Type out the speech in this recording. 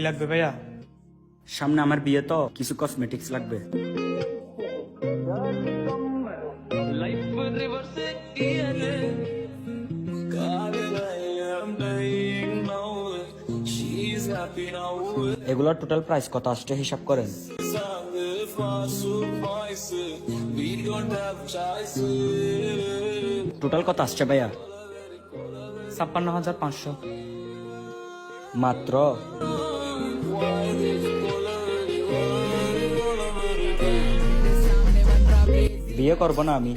কি লাগবে ভাইয়া? সামনে আমার বিয়ে তো, কিছু কসমেটিক্স লাগবে। এগুলোর টোটাল প্রাইস কত আসছে হিসাব করেন। টোটাল কত আসছে ভাইয়া? 56,500। মাত্র? বিয়ে করবো না আমি।